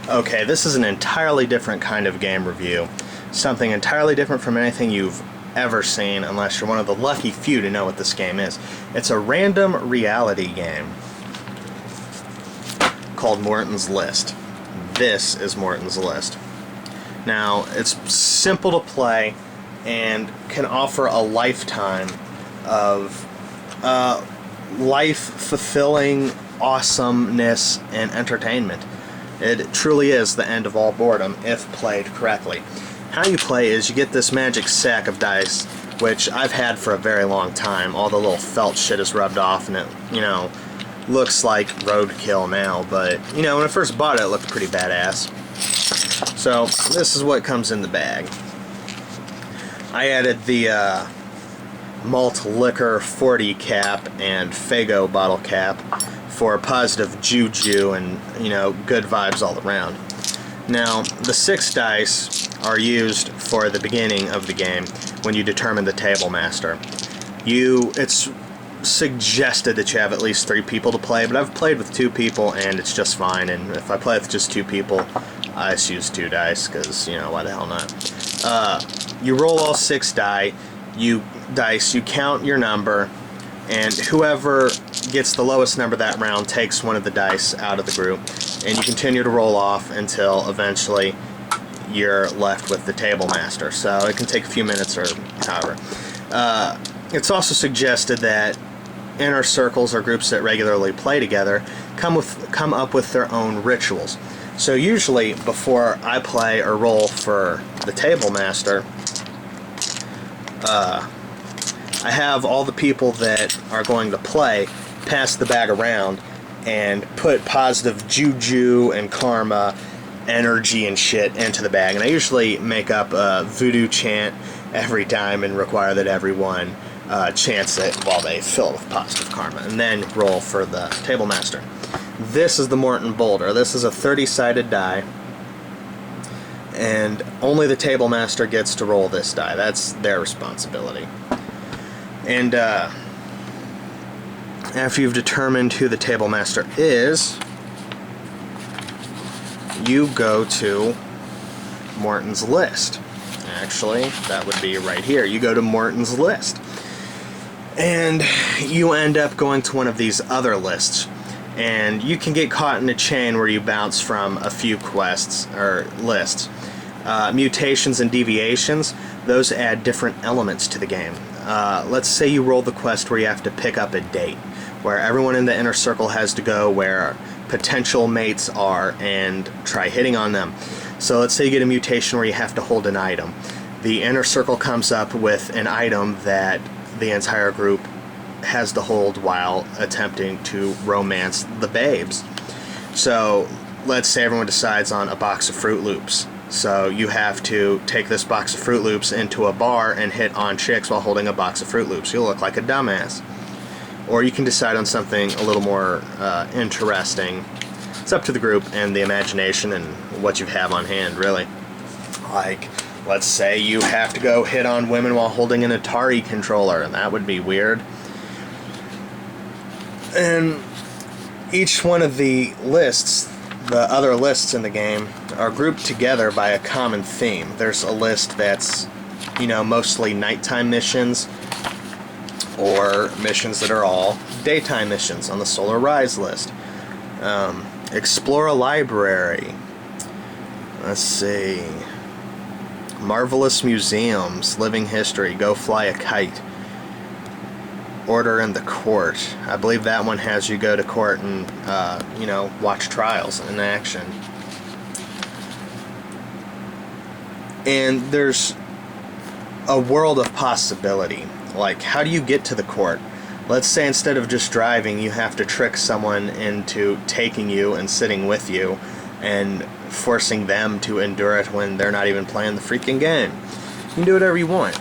Okay, this is an entirely different kind of game review. Something entirely different from anything you've ever seen, unless you're one of the lucky few to know what this game is. It's a random reality game called Morton's List. This is Morton's List. Now, it's simple to play and can offer a lifetime of life-fulfilling awesomeness and entertainment. It truly is the end of all boredom if played correctly. How you play is you get this magic sack of dice, which I've had for a very long time. All the little felt shit is rubbed off and it, looks like roadkill now, but, when I first bought it, it looked pretty badass. So, this is what comes in the bag. I added the malt liquor 40 cap and Faygo bottle cap for positive juju and, good vibes all around. Now, the 6 dice are used for the beginning of the game when you determine the table master. It's suggested that you have at least 3 people to play, but I've played with 2 people and it's just fine, and if I play with just 2 people, I just use 2 dice, because, why the hell not? You roll all 6 dice, you count your number, and whoever gets the lowest number that round takes one of the dice out of the group, and you continue to roll off until eventually you're left with the table master. So it can take a few minutes or however. It's also suggested that inner circles or groups that regularly play together come up with their own rituals. So usually before I play or roll for the table master, I have all the people that are going to play pass the bag around and put positive juju and karma, energy and shit into the bag. And I usually make up a voodoo chant every time and require that everyone chants it while they fill it with positive karma, and then roll for the table master. This is the Morton Boulder. This is a 30-sided die, and only the table master gets to roll this die. That's their responsibility. And after you've determined who the table master is, you go to Morton's List. Actually, that would be right here. You go to Morton's List. And you end up going to one of these other lists. And you can get caught in a chain where you bounce from a few quests or lists. Mutations and deviations, those add different elements to the game. Let's say you roll the quest where you have to pick up a date, where everyone in the inner circle has to go where potential mates are and try hitting on them. So let's say you get a mutation where you have to hold an item. The inner circle comes up with an item that the entire group has to hold while attempting to romance the babes. So let's say everyone decides on a box of Fruit Loops. So you have to take this box of Fruit Loops into a bar and hit on chicks while holding a box of Fruit Loops. You'll look like a dumbass. Or you can decide on something a little more interesting. It's up to the group and the imagination and what you have on hand, really. Like, let's say you have to go hit on women while holding an Atari controller, and that would be weird. And each one of the lists, the other lists in the game, are grouped together by a common theme. There's a list that's, mostly nighttime missions, or missions that are all daytime missions on the Solar Rise list. Explore a library. Let's see. Marvelous museums, living history, go fly a kite. Order in the court. I believe that one has you go to court and, watch trials in action. And there's a world of possibility. Like, how do you get to the court? Let's say instead of just driving, you have to trick someone into taking you and sitting with you and forcing them to endure it when they're not even playing the freaking game. You can do whatever you want.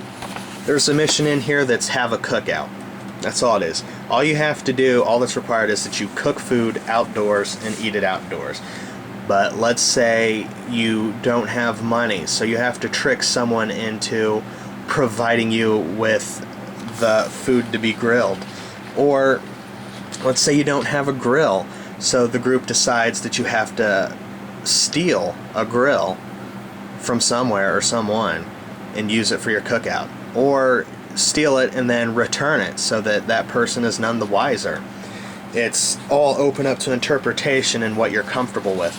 There's a mission in here that's have a cookout. That's all it is. All you have to do, all that's required is that you cook food outdoors and eat it outdoors. But let's say you don't have money, so you have to trick someone into providing you with the food to be grilled. Or let's say you don't have a grill, so the group decides that you have to steal a grill from somewhere or someone and use it for your cookout, or steal it and then return it so that that person is none the wiser. It's all open up to interpretation and what you're comfortable with.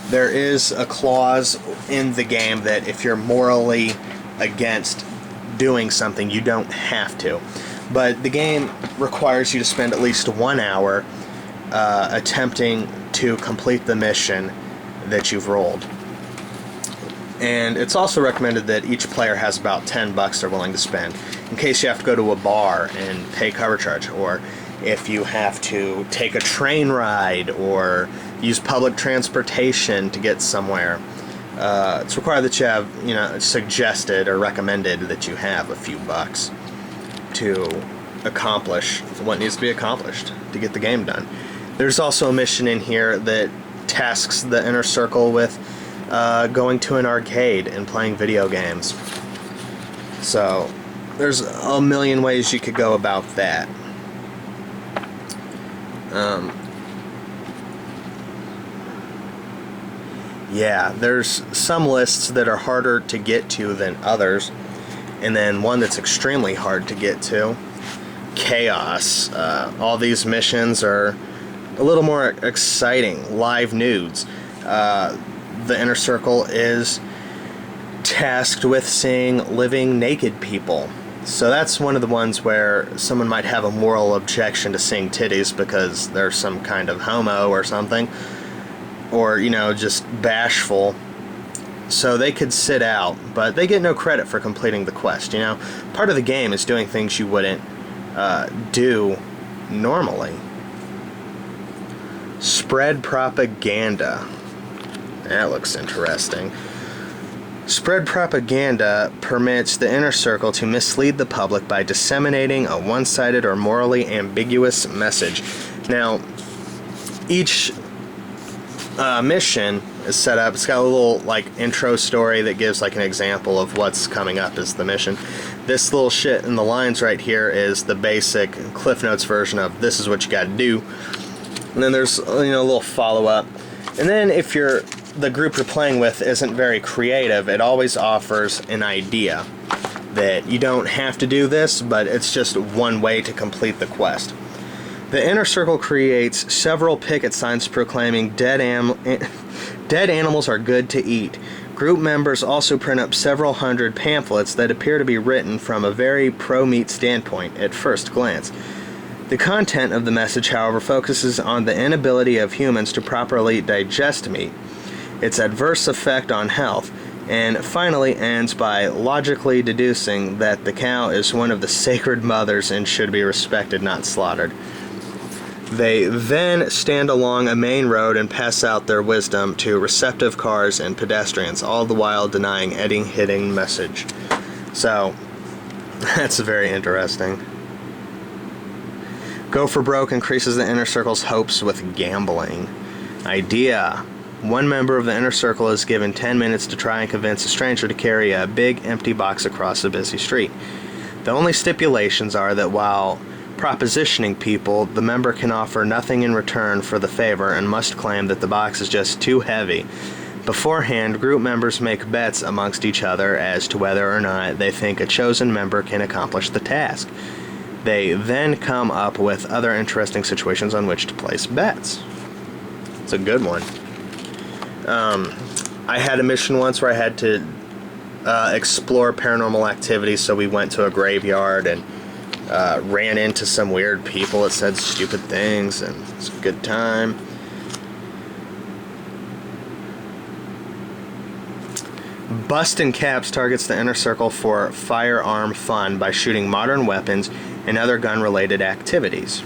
There is a clause in the game that if you're morally against doing something, you don't have to. But the game requires you to spend at least 1 hour attempting to complete the mission that you've rolled. And it's also recommended that each player has about $10 they're willing to spend in case you have to go to a bar and pay cover charge, or if you have to take a train ride or use public transportation to get somewhere. It's required that you have, suggested or recommended that you have a few bucks to accomplish what needs to be accomplished to get the game done. There's also a mission in here that tasks the inner circle with going to an arcade and playing video games. So there's a million ways you could go about that. Yeah, there's some lists that are harder to get to than others, and then one that's extremely hard to get to, Chaos. All these missions are a little more exciting. Live nudes. The inner circle is tasked with seeing living naked people. So that's one of the ones where someone might have a moral objection to seeing titties because they're some kind of homo or something, or just bashful. So they could sit out, but they get no credit for completing the quest. Part of the game is doing things you wouldn't do normally. Spread propaganda. That looks interesting. Spread propaganda permits the inner circle to mislead the public by disseminating a one-sided or morally ambiguous message. Now, each mission is set up. It's got a little intro story that gives an example of what's coming up as the mission. This little shit in the lines right here is the basic Cliff Notes version of this is what you gotta do. And then there's a little follow-up. And then if the group you're playing with isn't very creative, it always offers an idea that you don't have to do this, but it's just one way to complete the quest. The inner circle creates several picket signs proclaiming dead animals are good to eat. Group members also print up several hundred pamphlets that appear to be written from a very pro-meat standpoint at first glance. The content of the message, however, focuses on the inability of humans to properly digest meat, its adverse effect on health, and finally ends by logically deducing that the cow is one of the sacred mothers and should be respected, not slaughtered. They then stand along a main road and pass out their wisdom to receptive cars and pedestrians, all the while denying any hidden message. So, that's very interesting. Go for broke increases the inner circle's hopes with gambling. Idea. One member of the inner circle is given 10 minutes to try and convince a stranger to carry a big empty box across a busy street. The only stipulations are that while propositioning people, the member can offer nothing in return for the favor and must claim that the box is just too heavy. Beforehand, group members make bets amongst each other as to whether or not they think a chosen member can accomplish the task. They then come up with other interesting situations on which to place bets. It's a good one. I had a mission once where I had to explore paranormal activity, so we went to a graveyard and ran into some weird people that said stupid things, and it's a good time. Bustin' Caps targets the inner circle for firearm fun by shooting modern weapons and other gun-related activities.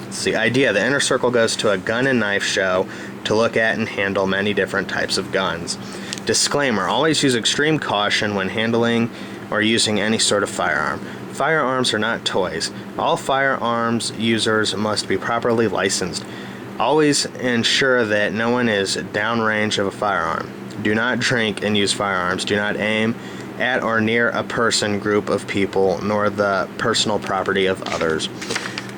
It's the idea. The inner circle goes to a gun and knife show to look at and handle many different types of guns. Disclaimer: always use extreme caution when handling or using any sort of firearm. Firearms are not toys. All firearms users must be properly licensed. Always ensure that no one is downrange of a firearm. Do not drink and use firearms. Do not aim at or near a person, group of people, nor the personal property of others.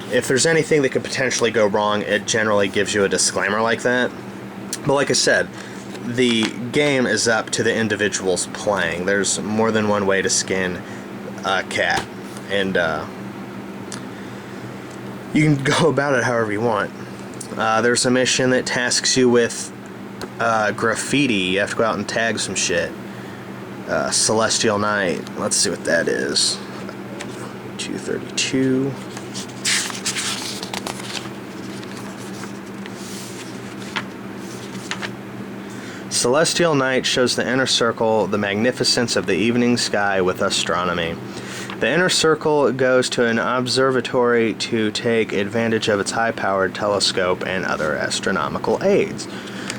If there's anything that could potentially go wrong, it generally gives you a disclaimer like that. But like I said, the game is up to the individuals playing. There's more than one way to skin a cat, and you can go about it however you want. There's a mission that tasks you with graffiti. You have to go out and tag some shit. Celestial Night. Let's see what that is. 232. Celestial Night shows the inner circle the magnificence of the evening sky with astronomy. The inner circle goes to an observatory to take advantage of its high-powered telescope and other astronomical aids.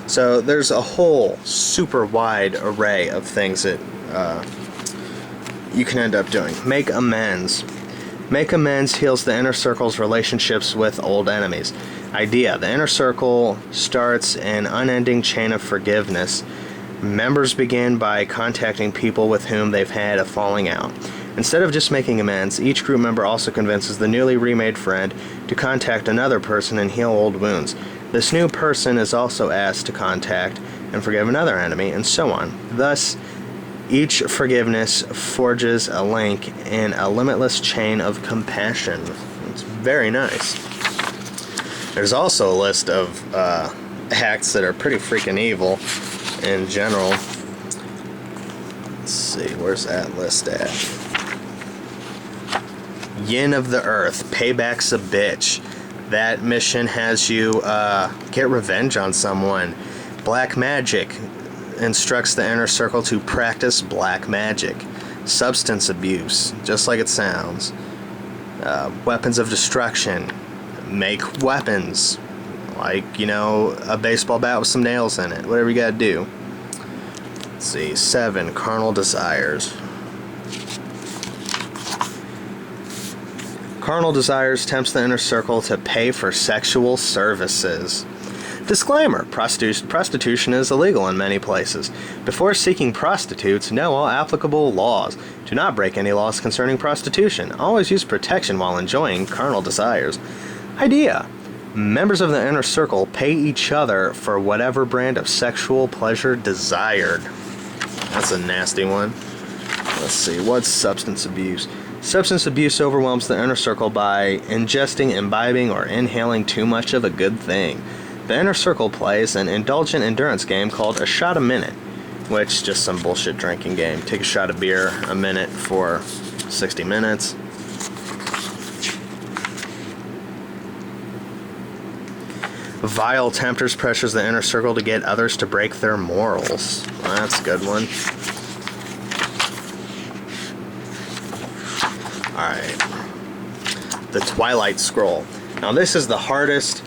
So there's a whole super wide array of things that you can end up doing. Make amends. Make amends heals the inner circle's relationships with old enemies. Idea. The inner circle starts an unending chain of forgiveness. Members begin by contacting people with whom they've had a falling out. Instead of just making amends, each group member also convinces the newly remade friend to contact another person and heal old wounds. This new person is also asked to contact and forgive another enemy, and so on. Thus, each forgiveness forges a link in a limitless chain of compassion. It's very nice. There's also a list of acts that are pretty freaking evil in general. Let's see, where's that list at? Yin of the Earth, Payback's a Bitch. That mission has you get revenge on someone. Black Magic instructs the inner circle to practice black magic. Substance abuse, just like it sounds. Weapons of destruction. Make weapons. Like, you know, a baseball bat with some nails in it. Whatever you gotta do. Let's see. 7. Carnal desires. Carnal desires tempts the inner circle to pay for sexual services. Disclaimer: prostitution is illegal in many places. Before seeking prostitutes, know all applicable laws. Do not break any laws concerning prostitution. Always use protection while enjoying carnal desires. Idea: members of the inner circle pay each other for whatever brand of sexual pleasure desired. That's a nasty one. Let's see, what's substance abuse? Substance abuse overwhelms the inner circle by ingesting, imbibing, or inhaling too much of a good thing. The inner circle plays an indulgent endurance game called A Shot a Minute, which is just some bullshit drinking game. Take a shot of beer a minute for 60 minutes. Vile Tempters pressures the inner circle to get others to break their morals. Well, that's a good one. Alright. The Twilight Scroll. Now this is the hardest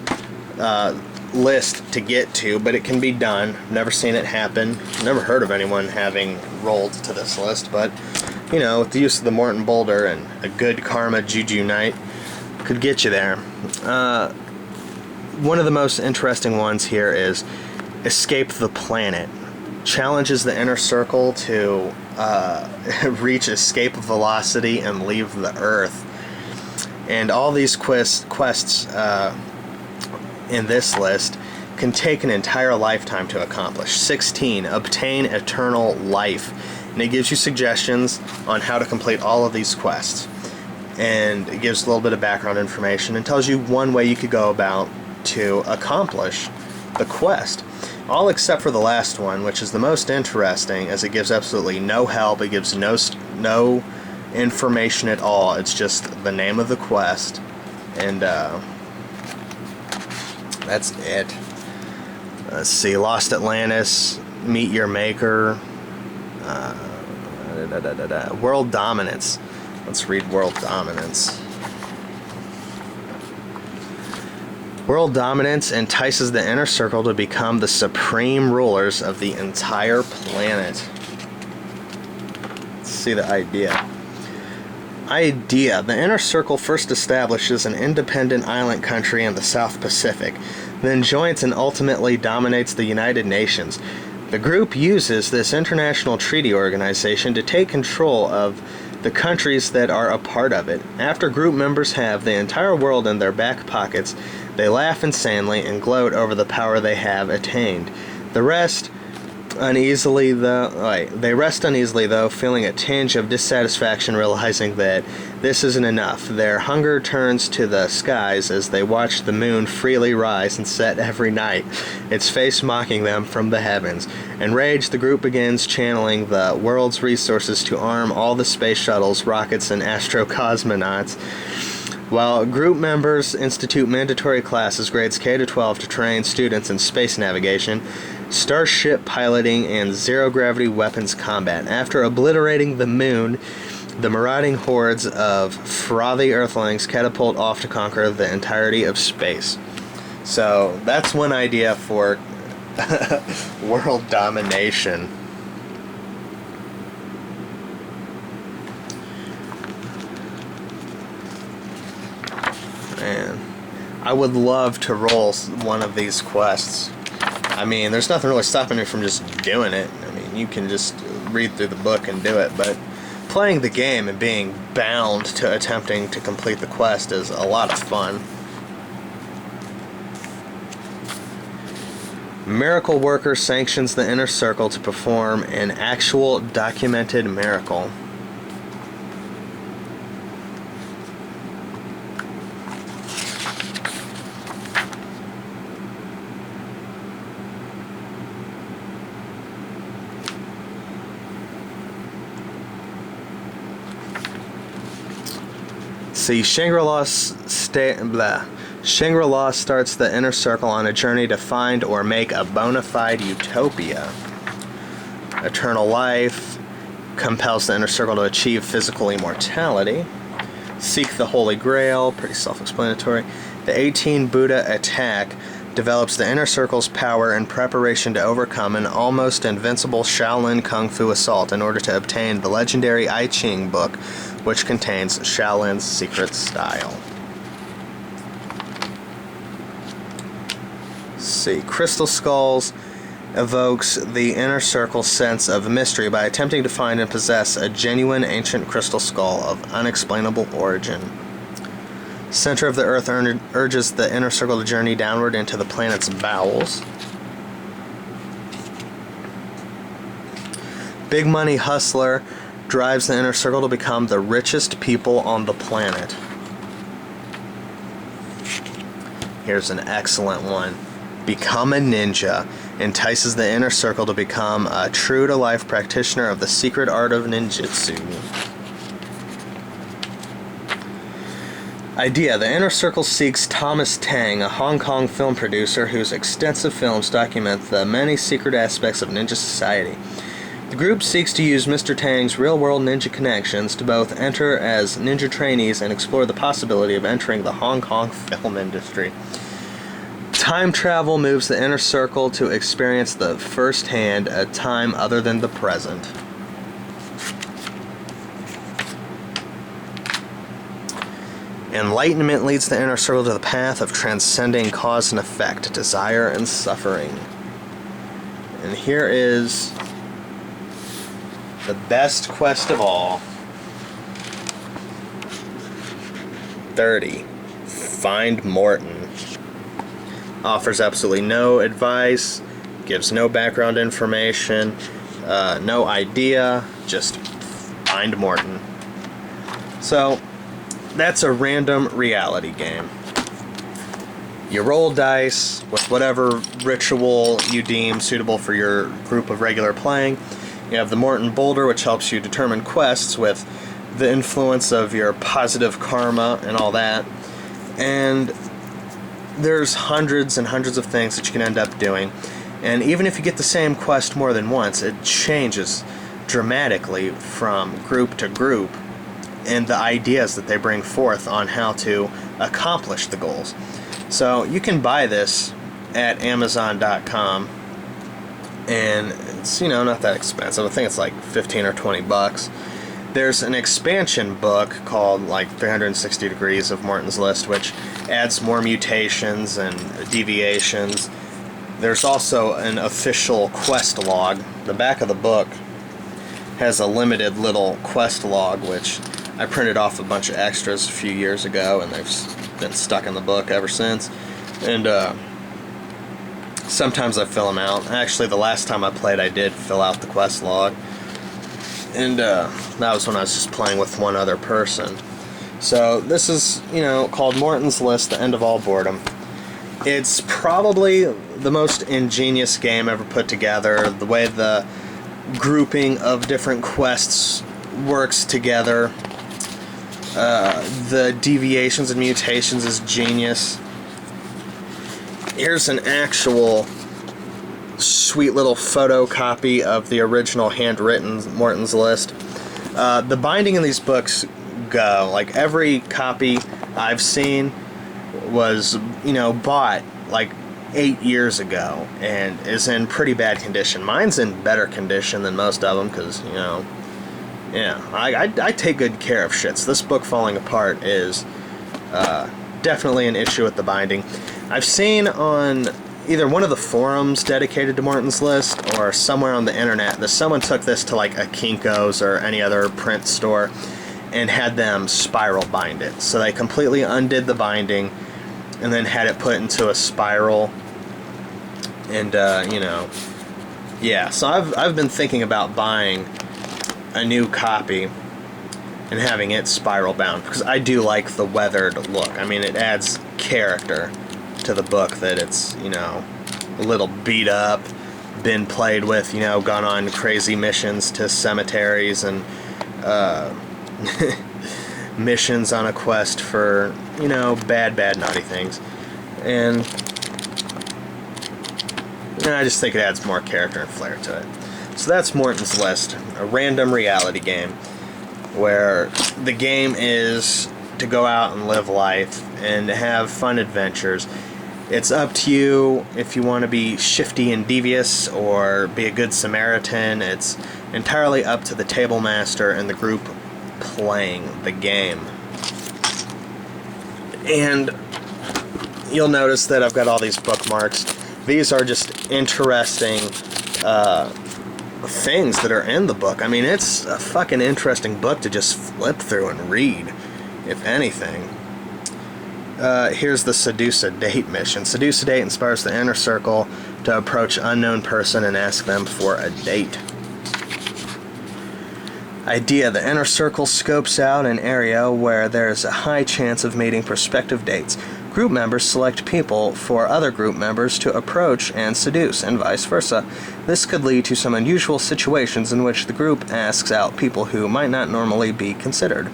list to get to, but it can be done. Never seen it happen. Never heard of anyone having rolled to this list, but, you know, with the use of the Morton boulder and a good karma juju night, could get you there. One of the most interesting ones here is Escape the Planet. Challenges the inner circle to reach escape velocity and leave the Earth. And all these quests in this list can take an entire lifetime to accomplish. 16. Obtain eternal life. And it gives you suggestions on how to complete all of these quests. And it gives a little bit of background information and tells you one way you could go about to accomplish the quest. All except for the last one, which is the most interesting, as it gives absolutely no help. It gives no information at all. It's just the name of the quest, and that's it. Let's see. Lost Atlantis, Meet Your Maker, World Dominance. Let's read World Dominance. World dominance entices the inner circle to become the supreme rulers of the entire planet. Let's see the idea. Idea. The inner circle first establishes an independent island country in the South Pacific, then joins and ultimately dominates the United Nations. The group uses this international treaty organization to take control of the countries that are a part of it. After group members have the entire world in their back pockets, they laugh insanely and gloat over the power they have attained. They rest uneasily though, feeling a tinge of dissatisfaction, realizing that this isn't enough. Their hunger turns to the skies as they watch the moon freely rise and set every night, its face mocking them from the heavens. Enraged, the group begins channeling the world's resources to arm all the space shuttles, rockets, and astrocosmonauts. While group members institute mandatory classes grades K to 12 to train students in space navigation, starship piloting, and zero-gravity weapons combat. After obliterating the moon, the marauding hordes of frothy Earthlings catapult off to conquer the entirety of space. So that's one idea for world domination. Man, I would love to roll one of these quests. I mean, there's nothing really stopping me from just doing it. I mean, you can just read through the book and do it, but playing the game and being bound to attempting to complete the quest is a lot of fun. Miracle Worker sanctions the Inner Circle to perform an actual documented miracle. See, Shangri-La starts the Inner Circle on a journey to find or make a bona fide utopia. Eternal life compels the Inner Circle to achieve physical immortality. Seek the Holy Grail, pretty self-explanatory. The 18 Buddha attack develops the Inner Circle's power in preparation to overcome an almost invincible Shaolin Kung Fu assault in order to obtain the legendary I Ching book, which contains Shaolin's secret style. Let's see, Crystal Skulls evokes the Inner Circle's sense of mystery by attempting to find and possess a genuine ancient crystal skull of unexplainable origin. Center of the Earth urges the Inner Circle to journey downward into the planet's bowels. Big Money Hustler drives the Inner Circle to become the richest people on the planet. Here's an excellent one. Become a Ninja entices the Inner Circle to become a true-to-life practitioner of the secret art of ninjutsu. Idea. The Inner Circle seeks Thomas Tang, a Hong Kong film producer whose extensive films document the many secret aspects of ninja society. The group seeks to use Mr. Tang's real-world ninja connections to both enter as ninja trainees and explore the possibility of entering the Hong Kong film industry. Time travel moves the Inner Circle to experience the first-hand a time other than the present. Enlightenment leads the Inner Circle to the path of transcending cause and effect, desire and suffering. And here is the best quest of all. 30. Find Morton. Offers absolutely no advice, gives no background information, no idea, just find Morton. So, that's a random reality game. You roll dice with whatever ritual you deem suitable for your group of regular playing. You have the Morton Boulder, which helps you determine quests with the influence of your positive karma and all that. And there's hundreds and hundreds of things that you can end up doing. And even if you get the same quest more than once, it changes dramatically from group to group and the ideas that they bring forth on how to accomplish the goals. So you can buy this at Amazon.com, and it's, not that expensive. I think it's like 15 or 20 bucks. There's an expansion book called 360 Degrees of Morton's List, which adds more mutations and deviations. There's also an official quest log. The back of the book has a limited little quest log, which I printed off a bunch of extras a few years ago, and they've been stuck in the book ever since. And Sometimes I fill them out. Actually, the last time I played, I did fill out the quest log. And that was when I was just playing with one other person. So this is, called Morton's List, The End of All Boredom. It's probably the most ingenious game ever put together. The way the grouping of different quests works together. The deviations and mutations is genius. Here's an actual sweet little photocopy of the original handwritten Morton's List. The binding in these books go. Like, every copy I've seen was, bought like 8 years ago and is in pretty bad condition. Mine's in better condition than most of them because, I take good care of shit. So this book falling apart is definitely an issue with the binding. I've seen on either one of the forums dedicated to Morton's List or somewhere on the internet that someone took this to like a Kinko's or any other print store and had them spiral bind it. So they completely undid the binding and then had it put into a spiral. And so I've been thinking about buying a new copy and having it spiral bound because I do like the weathered look. I mean, it adds character to the book that it's, a little beat up, been played with, gone on crazy missions to cemeteries and missions on a quest for, bad, naughty things. And I just think it adds more character and flair to it. So that's Morton's List, a random reality game where the game is to go out and live life and have fun adventures. It's up to you if you want to be shifty and devious or be a good Samaritan. It's entirely up to the table master and the group playing the game. And you'll notice that I've got all these bookmarks. These are just interesting things that are in the book. I mean, it's a fucking interesting book to just flip through and read, if anything. Here's the Seduce a Date mission. Seduce a Date inspires the inner circle to approach unknown person and ask them for a date. Idea: the inner circle scopes out an area where there's a high chance of meeting prospective dates. Group members select people for other group members to approach and seduce, and vice versa. This could lead to some unusual situations in which the group asks out people who might not normally be considered.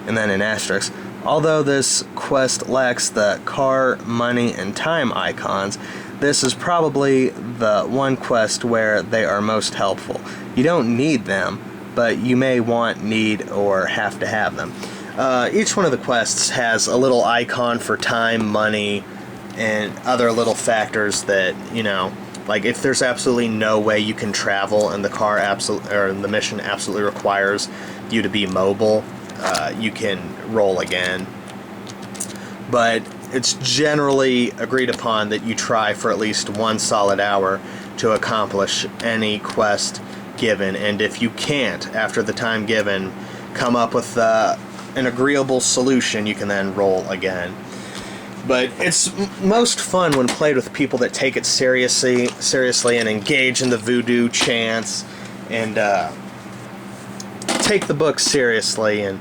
And then an asterisk. Although this quest lacks the car, money, and time icons, this is probably the one quest where they are most helpful. You don't need them, but you may want, need, or have to have them. Each one of the quests has a little icon for time, money, and other little factors that, like if there's absolutely no way you can travel and the mission absolutely requires you to be mobile, you can roll again. But it's generally agreed upon that you try for at least 1 solid hour to accomplish any quest given, and if you can't, after the time given, come up with an agreeable solution, you can then roll again. But it's most fun when played with people that take it seriously and engage in the voodoo chants and take the book seriously and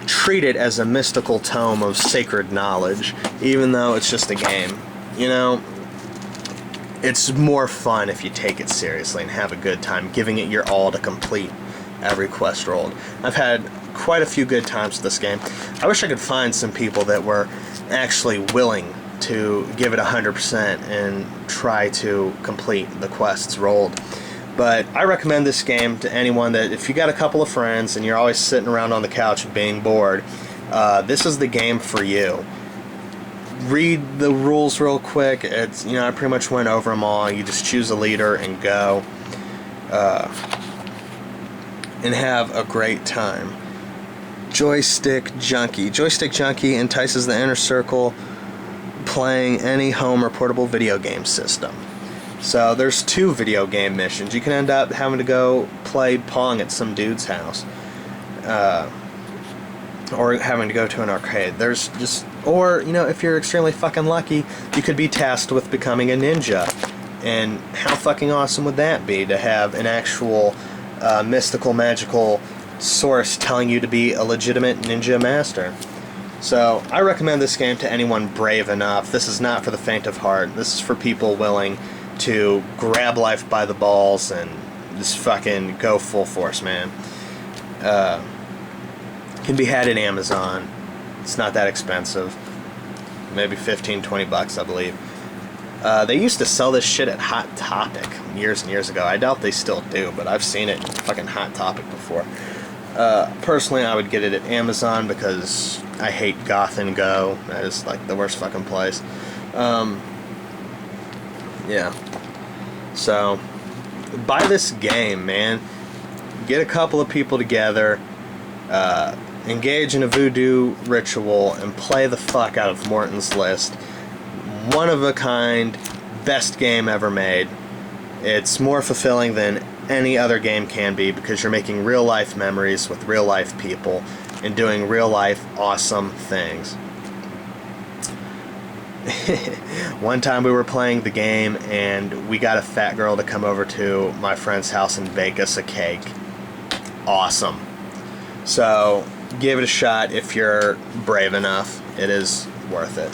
treat it as a mystical tome of sacred knowledge, even though it's just a game. It's more fun if you take it seriously and have a good time, giving it your all to complete every quest rolled. I've had quite a few good times with this game. I wish I could find some people that were actually willing to give it 100% and try to complete the quests rolled. But I recommend this game to anyone that, if you got a couple of friends and you're always sitting around on the couch being bored, this is the game for you. Read the rules real quick. It's, I pretty much went over them all. You just choose a leader and go and have a great time. Joystick Junkie. Joystick Junkie entices the inner circle playing any home or portable video game system. So there's 2 video game missions. You can end up having to go play Pong at some dude's house. Or having to go to an arcade. There's just Or, you know, if you're extremely fucking lucky, you could be tasked with becoming a ninja. And how fucking awesome would that be, to have an actual mystical, magical source telling you to be a legitimate ninja master? So, I recommend this game to anyone brave enough. This is not for the faint of heart. This is for people willing to grab life by the balls and just fucking go full force, man. Can be had at Amazon. It's not that expensive. Maybe 15, 20 bucks, I believe. They used to sell this shit at Hot Topic years and years ago. I doubt they still do, but I've seen it in fucking Hot Topic before. Personally, I would get it at Amazon because I hate Goth and Go. That is like the worst fucking place. Yeah. So, buy this game, man. Get a couple of people together, engage in a voodoo ritual, and play the fuck out of Morton's List. One of a kind, best game ever made. It's more fulfilling than any other game can be because you're making real life memories with real life people and doing real life awesome things. One time we were playing the game and we got a fat girl to come over to my friend's house and bake us a cake. Awesome. So give it a shot if you're brave enough. It is worth it.